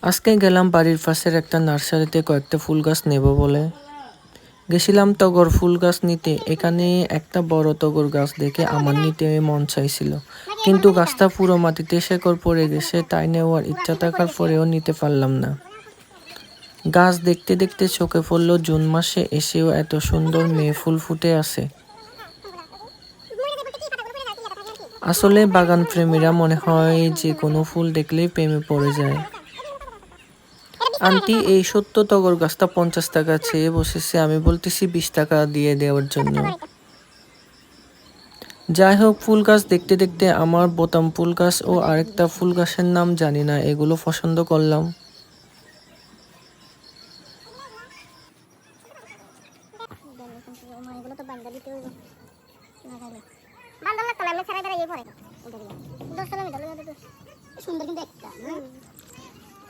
আজকে গেলাম বাড়ির পাশের একটা নার্সারিতে কয়েকটা ফুল গাছ নেব বলে। গেছিলাম টগর ফুল গাছ নিতে। এখানে একটা বড় টগর গাছ দেখে আমার নিতে মন চাইছিল, কিন্তু গাছটা পুরো মাটিতে শেকড় পড়ে গেছে, তাই নেওয়ার ইচ্ছা থাকার পরেও নিতে পারলাম না। গাছ দেখতে দেখতে চোখে পড়লো জুন মাসে এসেও এত সুন্দর মেয়ে ফুল ফুটে আছে। আসলে বাগান প্রেমীরা মনে হয় যে কোনো ফুল দেখলেই প্রেমে পড়ে যায়। আন্টি, এই সত্য টগর গাছটা 50 টাকা চেয়ে বসেছে, আমি বলতেছি 20 টাকা দিয়ে দেওয়ার জন্য। যাই হোক, ফুল গাছ দেখতে দেখতে আমার বোতাম ফুল গাছ ও আরেকটা ফুল গাছের নাম জানি না, এগুলো পছন্দ করলাম।